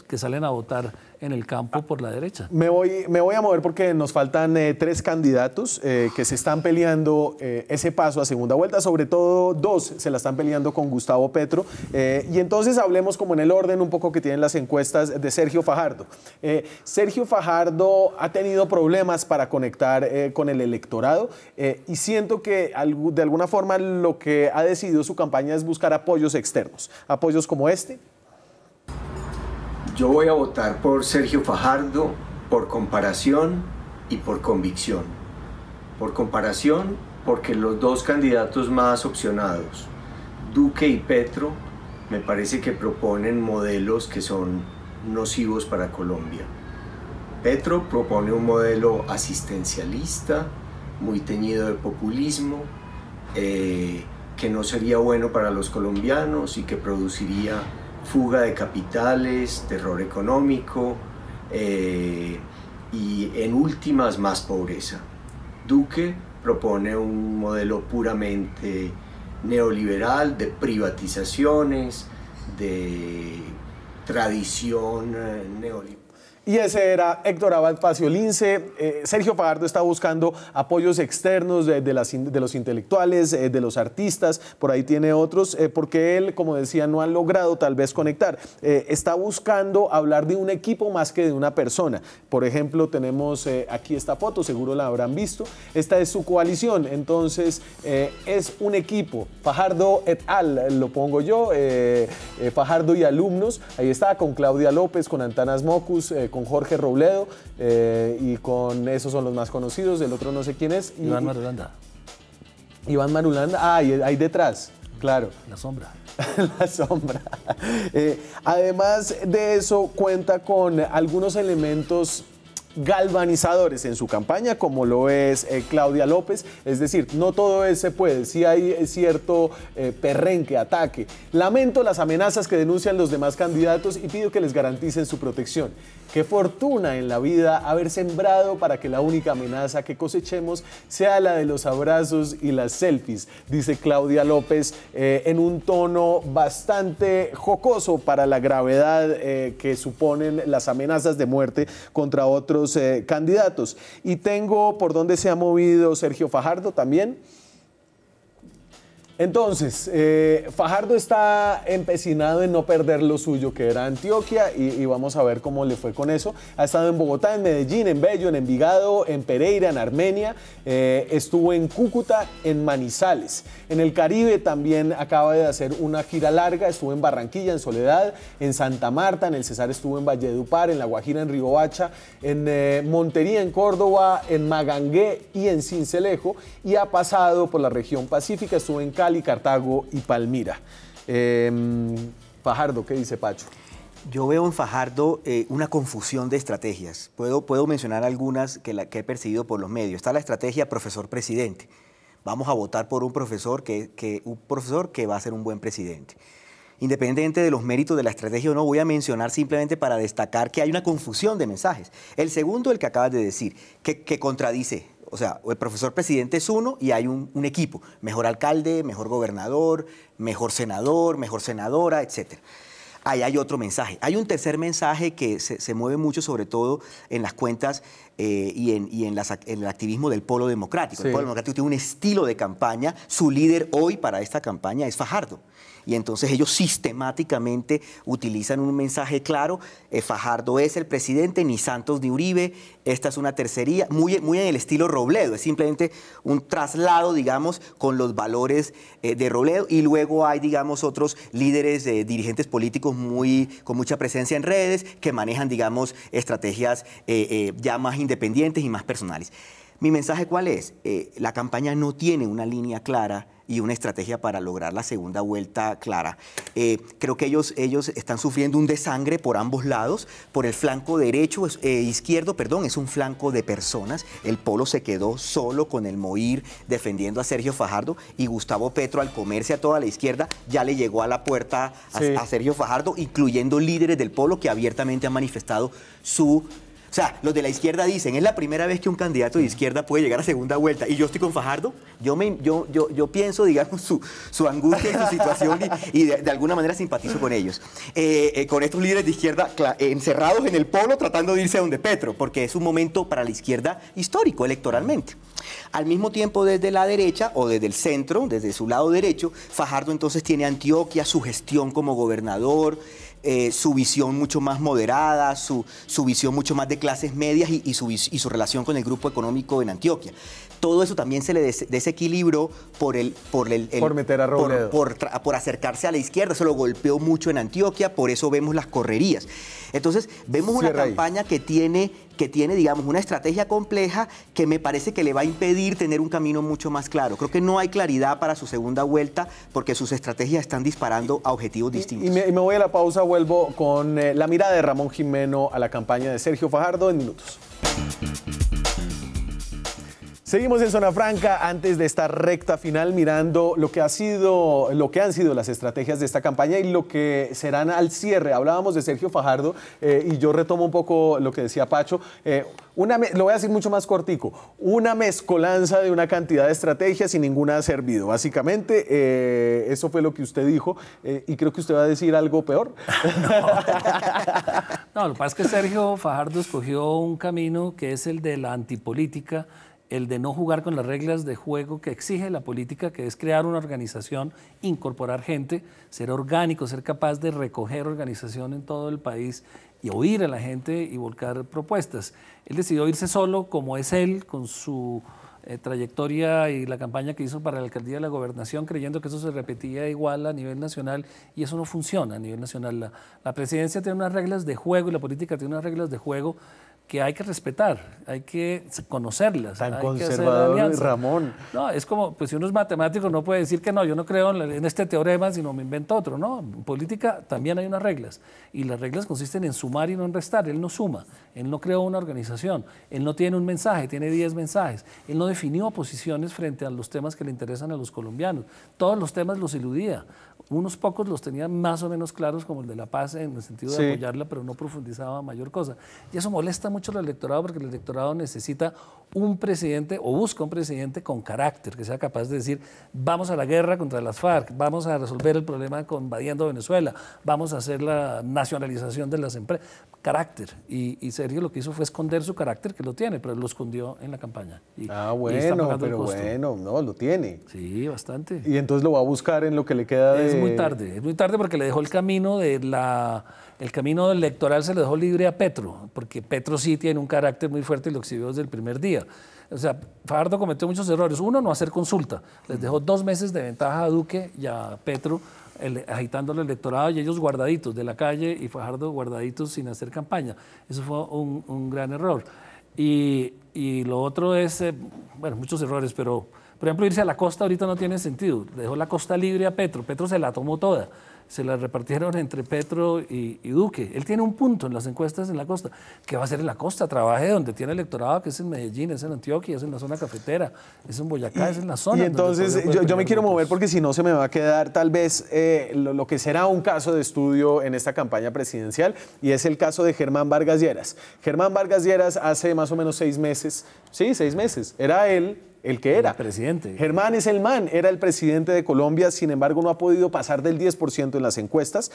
que salen a votar en el campo por la derecha. Me voy a mover porque nos faltan 3 candidatos que se están peleando ese paso a segunda vuelta, sobre todo 2 se la están peleando con Gustavo Petro, y entonces hablemos como en el orden un poco que tienen las encuestas de Sergio Fajardo. Sergio Fajardo ha tenido problemas para conectar con el electorado y siento que de alguna forma lo que ha decidido su campaña es buscar apoyos externos, apoyos como este. Yo voy a votar por Sergio Fajardo por comparación y por convicción. Por comparación, porque los 2 candidatos más opcionados, Duque y Petro, me parece que proponen modelos que son nocivos para Colombia. Petro propone un modelo asistencialista, muy teñido de populismo, que no sería bueno para los colombianos y que produciría fuga de capitales, terror económico y en últimas más pobreza. Duque propone un modelo puramente neoliberal de privatizaciones, de tradición neoliberal. Y ese era Héctor Abad Pacio-Lince. Sergio Fajardo está buscando apoyos externos de los intelectuales, de los artistas, por ahí tiene otros, porque él, como decía, no ha logrado tal vez conectar. Está buscando hablar de un equipo más que de una persona. Por ejemplo, tenemos aquí esta foto, seguro la habrán visto. Esta es su coalición, entonces es un equipo. Fajardo et al, lo pongo yo, Fajardo y alumnos. Ahí está, con Claudia López, con Antanas Mocus, con Jorge Robledo, y con esos son los más conocidos. El otro no sé quién es. Iván Marulanda. Iván Marulanda, ahí detrás, claro. La sombra. La sombra. Además de eso, cuenta con algunos elementos galvanizadores en su campaña, como lo es Claudia López. Es decir, no todo se puede, sí hay cierto perrenque, ataque. Lamento las amenazas que denuncian los demás candidatos y pido que les garanticen su protección. Qué fortuna en la vida haber sembrado para que la única amenaza que cosechemos sea la de los abrazos y las selfies, dice Claudia López en un tono bastante jocoso para la gravedad que suponen las amenazas de muerte contra otros candidatos. Y tengo por dónde se ha movido Sergio Fajardo también. Entonces, Fajardo está empecinado en no perder lo suyo, que era Antioquia, y vamos a ver cómo le fue con eso. Ha estado en Bogotá, en Medellín, en Bello, en Envigado, en Pereira, en Armenia, estuvo en Cúcuta, en Manizales. En el Caribe también acaba de hacer una gira larga, estuvo en Barranquilla, en Soledad, en Santa Marta, en el Cesar estuvo en Valledupar, en La Guajira, en Riohacha, en Montería, en Córdoba, en Magangué y en Sincelejo, y ha pasado por la región pacífica, estuvo en Cali, Cartago y Palmira. Fajardo, ¿qué dice Pacho? Yo veo en Fajardo una confusión de estrategias. Puedo mencionar algunas que he percibido por los medios. Está la estrategia profesor-presidente. Vamos a votar por un profesor que va a ser un buen presidente. Independientemente de los méritos de la estrategia o no, voy a mencionar simplemente para destacar que hay una confusión de mensajes. El segundo, el que acabas de decir, que contradice. O sea, el profesor presidente es uno y hay un equipo. Mejor alcalde, mejor gobernador, mejor senador, mejor senadora, etc. Ahí hay otro mensaje. Hay un tercer mensaje que se mueve mucho, sobre todo en las cuentas y en el activismo del Polo Democrático. Sí. El Polo Democrático tiene un estilo de campaña. Su líder hoy para esta campaña es Fajardo. Y entonces ellos sistemáticamente utilizan un mensaje claro. Fajardo es el presidente, ni Santos ni Uribe. Esta es una tercería, muy en el estilo Robledo. Es simplemente un traslado, digamos, con los valores de Robledo. Y luego hay, digamos, otros líderes, dirigentes políticos con mucha presencia en redes que manejan, digamos, estrategias ya más independientes y más personales. Mi mensaje, ¿cuál es? La campaña no tiene una línea clara y una estrategia para lograr la segunda vuelta clara. Creo que ellos están sufriendo un desangre por ambos lados. Por el flanco izquierdo, es un flanco de personas. El Polo se quedó solo con el Moir defendiendo a Sergio Fajardo, y Gustavo Petro, al comerse a toda la izquierda, ya le llegó a la puerta a Sergio Fajardo, incluyendo líderes del Polo que abiertamente han manifestado su O sea, los de la izquierda dicen, es la primera vez que un candidato de izquierda puede llegar a segunda vuelta y yo estoy con Fajardo. Yo pienso, digamos, su angustia y su situación y de alguna manera simpatizo con ellos. Con estos líderes de izquierda encerrados en el polo tratando de irse a donde Petro, porque es un momento para la izquierda histórico electoralmente. Al mismo tiempo, desde la derecha o desde el centro, desde su lado derecho, Fajardo entonces tiene Antioquia, su gestión como gobernador, su visión mucho más moderada, su visión mucho más de clases medias y su relación con el grupo económico en Antioquia. Todo eso también se le desequilibró por meter a Robledo. Por acercarse a la izquierda. Eso lo golpeó mucho en Antioquia, por eso vemos las correrías. Entonces, vemos una campaña que tiene, digamos, una estrategia compleja que me parece que le va a impedir tener un camino mucho más claro. Creo que no hay claridad para su segunda vuelta porque sus estrategias están disparando a objetivos distintos. Y me voy a la pausa, vuelvo con la mirada de Ramón Jimeno a la campaña de Sergio Fajardo en minutos. Seguimos en Zona Franca antes de esta recta final mirando lo que han sido las estrategias de esta campaña y lo que serán al cierre. Hablábamos de Sergio Fajardo y yo retomo un poco lo que decía Pacho. Lo voy a decir mucho más cortico. Una mezcolanza de una cantidad de estrategias y ninguna ha servido. Básicamente, eso fue lo que usted dijo y creo que usted va a decir algo peor. No, lo que pasa es que Sergio Fajardo escogió un camino que es el de la antipolítica, el de no jugar con las reglas de juego que exige la política, que es crear una organización, incorporar gente, ser orgánico, ser capaz de recoger organización en todo el país y oír a la gente y volcar propuestas. Él decidió irse solo, como es él, con su trayectoria y la campaña que hizo para la alcaldía de la gobernación, creyendo que eso se repetía igual a nivel nacional, y eso no funciona a nivel nacional. La presidencia tiene unas reglas de juego y la política tiene unas reglas de juego que hay que respetar, hay que conocerlas. Tan hay conservador, que hacer Ramón. No, es como, pues si uno es matemático no puede decir que no, yo no creo en este teorema, sino me invento otro. No, en política también hay unas reglas, y las reglas consisten en sumar y no en restar. Él no suma, él no creó una organización, él no tiene un mensaje, tiene 10 mensajes, él no definió posiciones frente a los temas que le interesan a los colombianos. Todos los temas los eludía. Unos pocos los tenía más o menos claros, como el de la paz, en el sentido de apoyarla, pero no profundizaba mayor cosa. Y eso molesta mucho al electorado, porque el electorado necesita un presidente, o busca un presidente con carácter, que sea capaz de decir, vamos a la guerra contra las FARC, vamos a resolver el problema invadiendo Venezuela, vamos a hacer la nacionalización de las empresas. Carácter. Y Sergio lo que hizo fue esconder su carácter, que lo tiene, pero lo escondió en la campaña. Bueno, pero bueno, no, lo tiene. Sí, bastante. Y entonces lo va a buscar en lo que le queda de... Es muy tarde porque le dejó el camino el camino electoral, se le dejó libre a Petro, porque Petro sí tiene un carácter muy fuerte y lo exhibió desde el primer día. O sea, Fajardo cometió muchos errores. Uno, no hacer consulta. Les dejó 2 meses de ventaja a Duque y a Petro, agitando el electorado, y ellos guardaditos de la calle y Fajardo guardaditos sin hacer campaña. Eso fue un gran error. Y lo otro es, bueno, muchos errores, pero por ejemplo, irse a la costa ahorita no tiene sentido. Dejó la costa libre a Petro. Petro se la tomó toda. Se la repartieron entre Petro y Duque. Él tiene un punto en las encuestas en la costa. ¿Qué va a hacer en la costa? Trabaje donde tiene electorado, que es en Medellín, es en Antioquia, es en la zona cafetera, es en Boyacá, es en la zona. Y entonces yo me quiero mover porque si no se me va a quedar tal vez lo que será un caso de estudio en esta campaña presidencial, y es el caso de Germán Vargas Lleras. Germán Vargas Lleras hace más o menos 6 meses, sí, 6 meses, era él el que era. El presidente. Germán es el man, era el presidente de Colombia, sin embargo no ha podido pasar del 10% en las encuestas,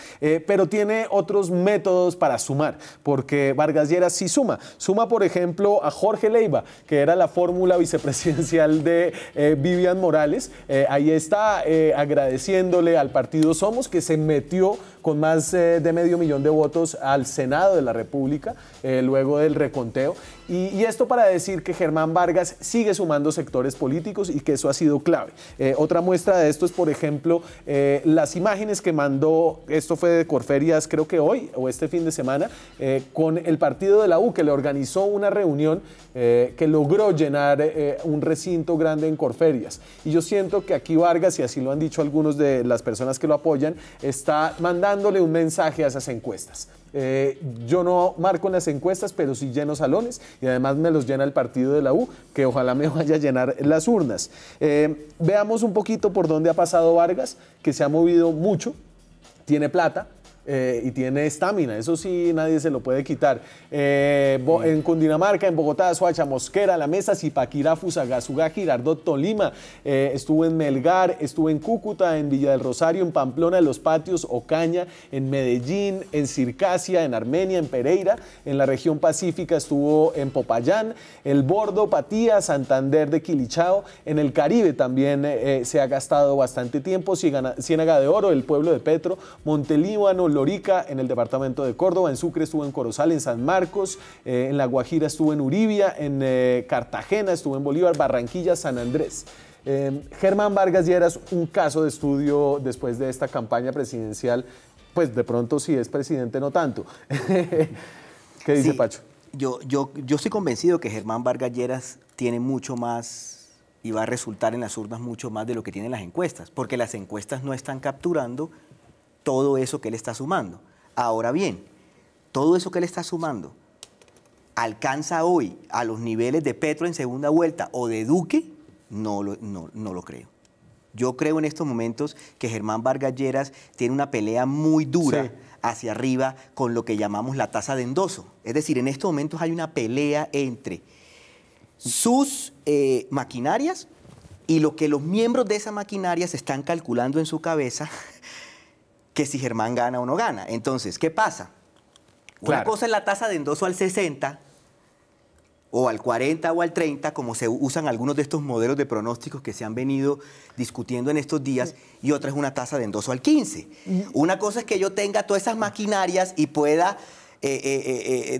pero tiene otros métodos para sumar, porque Vargas Lleras sí suma. Suma, por ejemplo, a Jorge Leiva, que era la fórmula vicepresidencial de Vivian Morales. Ahí está agradeciéndole al partido Somos, que se metió con más de 500,000 de votos al Senado de la República, luego del reconteo. Y esto para decir que Germán Vargas sigue sumando sectores políticos y que eso ha sido clave. Otra muestra de esto es, por ejemplo, las imágenes que mandó, esto fue de Corferias, creo que hoy o este fin de semana, con el partido de la U, que le organizó una reunión que logró llenar un recinto grande en Corferias. Y yo siento que aquí Vargas, y así lo han dicho algunos de las personas que lo apoyan, está mandándole un mensaje a esas encuestas. Yo no marco en las encuestas, pero sí lleno salones, y además me los llena el partido de la U, que ojalá me vaya a llenar las urnas. Veamos un poquito por dónde ha pasado Vargas, que se ha movido mucho, tiene plata, y tiene estamina, eso sí nadie se lo puede quitar. En Cundinamarca, en Bogotá, Soacha, Mosquera, La Mesa, Zipaquirá, Fusagasugá, Girardot, Tolima, estuvo en Melgar, estuvo en Cúcuta, en Villa del Rosario, en Pamplona, en Los Patios, Ocaña, en Medellín, en Circasia, en Armenia, en Pereira, en la región pacífica estuvo en Popayán, El Bordo, Patía, Santander de Quilichao, en el Caribe también se ha gastado bastante tiempo, Ciénaga de Oro, el pueblo de Petro, Montelíbano, Lorica, en el departamento de Córdoba, en Sucre estuvo en Corozal, en San Marcos, en La Guajira estuvo en Uribia, en Cartagena estuvo en Bolívar, Barranquilla, San Andrés. Germán Vargas Lleras, un caso de estudio después de esta campaña presidencial, pues de pronto si es presidente no tanto. ¿Qué dice Pacho? Yo estoy convencido que Germán Vargas Lleras tiene mucho más y va a resultar en las urnas mucho más de lo que tienen las encuestas, porque las encuestas no están capturando todo eso que él está sumando. Ahora bien, todo eso que él está sumando alcanza hoy a los niveles de Petro en segunda vuelta o de Duque, no lo creo. Yo creo en estos momentos que Germán Vargas Lleras tiene una pelea muy dura hacia arriba con lo que llamamos la tasa de endoso. Es decir, en estos momentos hay una pelea entre sus maquinarias y lo que los miembros de esa maquinaria se están calculando en su cabeza que si Germán gana o no gana. Entonces, ¿qué pasa? Una cosa es la tasa de endoso al 60 o al 40 o al 30, como se usan algunos de estos modelos de pronósticos que se han venido discutiendo en estos días, y otra es una tasa de endoso al 15. Una cosa es que yo tenga todas esas maquinarias y pueda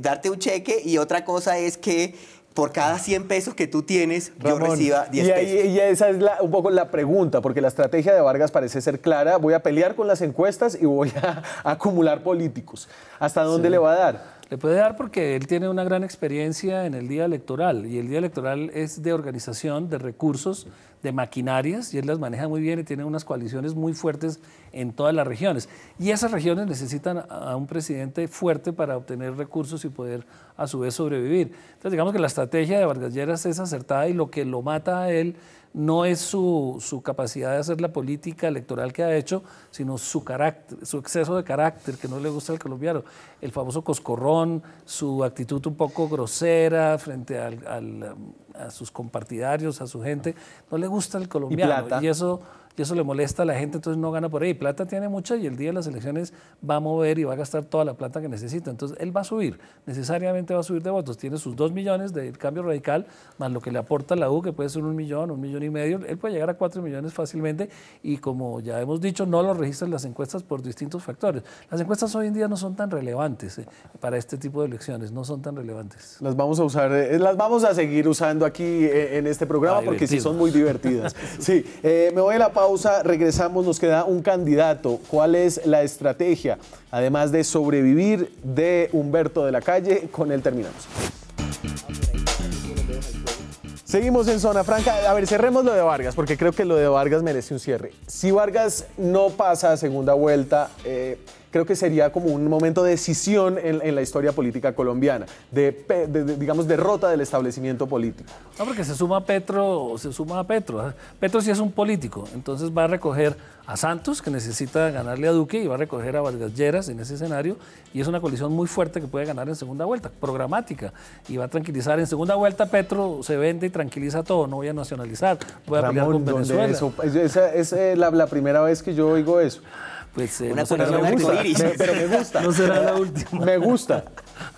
darte un cheque, y otra cosa es que por cada 100 pesos que tú tienes, Ramón, yo reciba 10 pesos. Y esa es un poco la pregunta, porque la estrategia de Vargas parece ser clara. Voy a pelear con las encuestas y voy a acumular políticos. ¿Hasta dónde le va a dar? Le puede dar porque él tiene una gran experiencia en el día electoral, y el día electoral es de organización, de recursos, de maquinarias, y él las maneja muy bien y tiene unas coaliciones muy fuertes en todas las regiones. Y esas regiones necesitan a un presidente fuerte para obtener recursos y poder a su vez sobrevivir. Entonces digamos que la estrategia de Vargas Lleras es acertada, y lo que lo mata a él no es su capacidad de hacer la política electoral que ha hecho, sino su carácter, su exceso de carácter que no le gusta al colombiano. El famoso coscorrón, su actitud un poco grosera frente a sus compartidarios, a su gente, no le gusta al colombiano. Y eso le molesta a la gente, entonces no gana por ahí. Plata tiene mucha, y el día de las elecciones va a mover y va a gastar toda la plata que necesita. Entonces él va a subir, necesariamente va a subir de votos. Tiene sus 2 millones del Cambio Radical, más lo que le aporta la U, que puede ser 1 millón, 1,5 millones. Él puede llegar a 4 millones fácilmente, y como ya hemos dicho, no lo registran las encuestas por distintos factores. Las encuestas hoy en día no son tan relevantes para este tipo de elecciones, no son tan relevantes. Las vamos a usar, las vamos a seguir usando aquí en este programa, porque sí son muy divertidas. Sí, me voy a la pausa, regresamos, nos queda un candidato. ¿Cuál es la estrategia, además de sobrevivir, de Humberto de la Calle? Con él terminamos. Seguimos en Zona Franca. A ver, cerremos lo de Vargas, porque creo que lo de Vargas merece un cierre. Si Vargas no pasa a segunda vuelta, creo que sería como un momento de decisión en la historia política colombiana, digamos, derrota del establecimiento político. No, porque se suma a Petro. Petro sí es un político, entonces va a recoger a Santos, que necesita ganarle a Duque, y va a recoger a Vargas Lleras en ese escenario, y es una coalición muy fuerte que puede ganar en segunda vuelta, programática, y va a tranquilizar. En segunda vuelta Petro se vende y tranquiliza todo: no voy a nacionalizar, voy a pelear con Venezuela. Esa es la primera vez que yo oigo eso. Pues una no será la última. Pero me gusta. No será la última. Me gusta.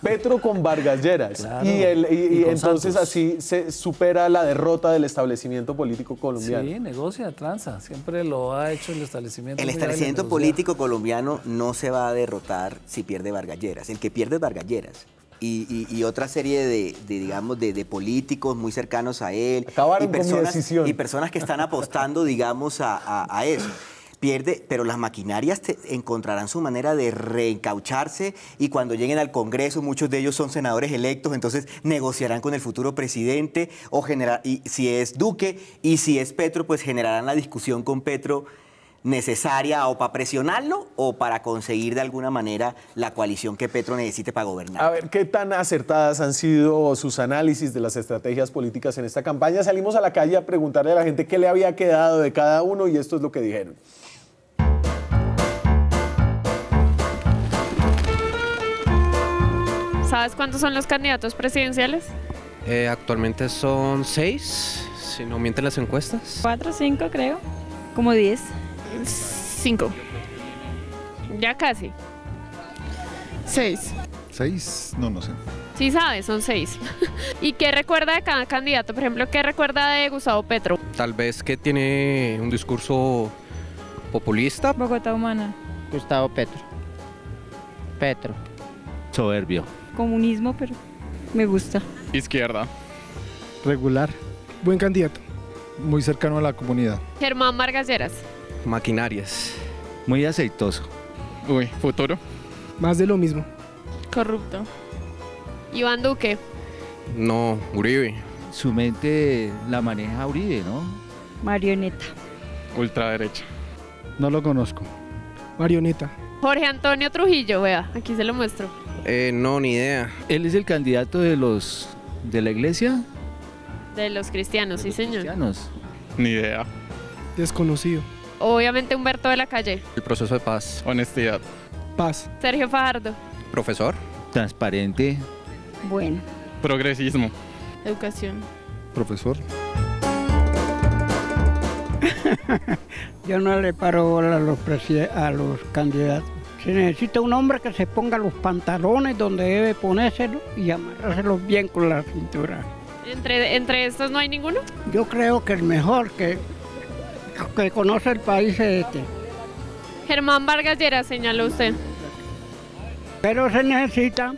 Petro con Vargas Lleras. Claro. Y entonces Santos. Así se supera la derrota del establecimiento político colombiano. Sí, negocia, tranza. Siempre lo ha hecho el establecimiento. El establecimiento político colombiano no se va a derrotar si pierde Vargas Lleras. El que pierde es Vargas Lleras. Y otra serie de políticos muy cercanos a él. Acabaron con mi decisión. Y personas que están apostando, digamos, a eso. Pierde, pero las maquinarias encontrarán su manera de reencaucharse, y cuando lleguen al Congreso, muchos de ellos son senadores electos, entonces negociarán con el futuro presidente, y si es Duque y si es Petro, pues generarán la discusión con Petro necesaria, o para presionarlo o para conseguir de alguna manera la coalición que Petro necesite para gobernar. A ver, ¿qué tan acertadas han sido sus análisis de las estrategias políticas en esta campaña? Salimos a la calle a preguntarle a la gente qué le había quedado de cada uno, y esto es lo que dijeron. ¿Sabes cuántos son los candidatos presidenciales? Actualmente son 6, si no mienten las encuestas. 4 o 5 creo, como 10. 5. Ya casi. 6. 6, no sé. Sí sabes, son 6. ¿Y qué recuerda de cada candidato? Por ejemplo, ¿qué recuerda de Gustavo Petro? Tal vez que tiene un discurso populista. Bogotá Humana. Gustavo Petro. Petro. Soberbio. Comunismo, pero me gusta. Izquierda. Regular. Buen candidato. Muy cercano a la comunidad. Germán Vargas Lleras. Maquinarias. Muy aceitoso. Uy, futuro. Más de lo mismo. Corrupto. Iván Duque. No, Uribe. Su mente la maneja Uribe, ¿no? Marioneta. Ultraderecha. No lo conozco. Marioneta. Jorge Antonio Trujillo, vea, aquí se lo muestro. No, ni idea. Él es el candidato de la iglesia. De los cristianos, sí señor. Cristianos. Ni idea. Desconocido. Obviamente Humberto de la Calle. El proceso de paz. Honestidad. Paz. Sergio Fajardo. Profesor. Transparente. Bueno. Progresismo. Educación. Profesor. Yo no le paro bola a los candidatos. Se necesita un hombre que se ponga los pantalones donde debe ponérselos y amarrárselos bien con la cintura. ¿Entre estos no hay ninguno? Yo creo que el mejor que conoce el país es este. Germán Vargas Lleras, señaló usted. Pero se necesita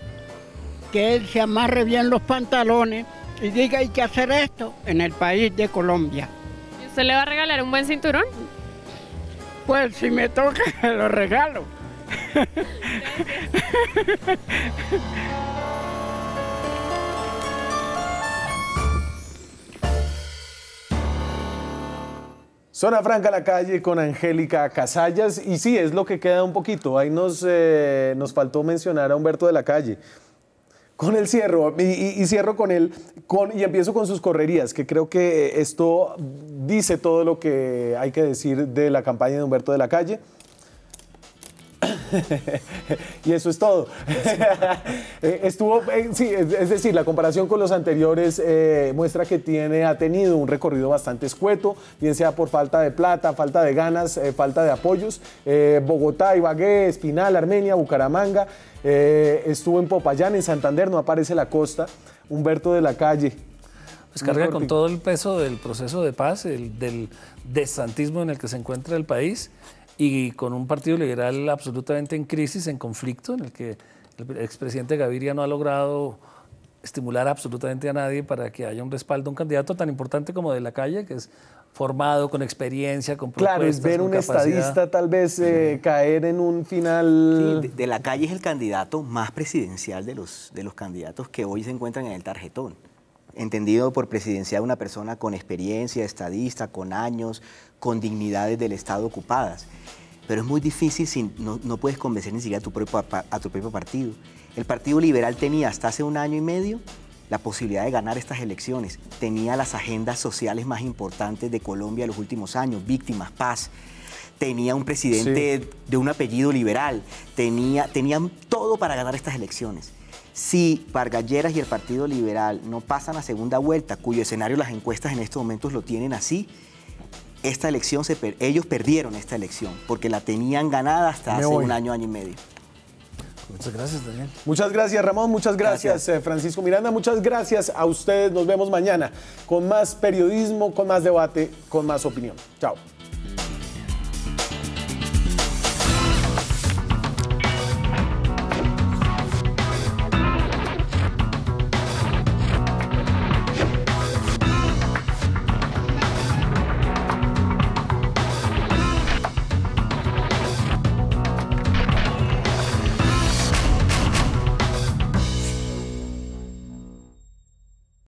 que él se amarre bien los pantalones y diga hay que hacer esto en el país de Colombia. ¿Y usted le va a regalar un buen cinturón? Pues si me toca, lo regalo. Zona Franca la calle con Angélica Casallas, y sí, es lo que queda un poquito. Ahí nos faltó mencionar a Humberto de la Calle. Con el cierro, y cierro con él, y empiezo con sus correrías, que creo que esto dice todo lo que hay que decir de la campaña de Humberto de la Calle. Y eso es todo. Sí, es decir, la comparación con los anteriores muestra que ha tenido un recorrido bastante escueto, bien sea por falta de plata, falta de ganas, falta de apoyos. Bogotá, Ibagué, Espinal, Armenia, Bucaramanga, estuvo en Popayán, en Santander, no aparece la costa. Humberto de la Calle. Pues carga con todo el peso del proceso de paz, del desantismo en el que se encuentra el país, y con un partido liberal absolutamente en crisis, en conflicto, en el que el expresidente Gaviria no ha logrado estimular absolutamente a nadie para que haya un respaldo a un candidato tan importante como de la Calle, que es formado, con experiencia, con propuestas, claro, es ver un estadista tal vez caer en un final... Sí, de la Calle es el candidato más presidencial de los candidatos que hoy se encuentran en el tarjetón. Entendido por presidencial una persona con experiencia, estadista, con años, con dignidades del Estado ocupadas. Pero es muy difícil si no puedes convencer ni siquiera a tu propio partido. El Partido Liberal tenía hasta hace un año y medio la posibilidad de ganar estas elecciones. Tenía las agendas sociales más importantes de Colombia en los últimos años, víctimas, paz. Tenía un presidente de un apellido liberal. Tenían todo para ganar estas elecciones. Si Vargas Lleras y el Partido Liberal no pasan a segunda vuelta, cuyo escenario las encuestas en estos momentos lo tienen así, esta elección ellos perdieron esta elección porque la tenían ganada hasta hace un año, año y medio. Muchas gracias, Daniel. Muchas gracias, Ramón. Muchas gracias, Francisco Miranda. Muchas gracias a ustedes. Nos vemos mañana con más periodismo, con más debate, con más opinión. Chao.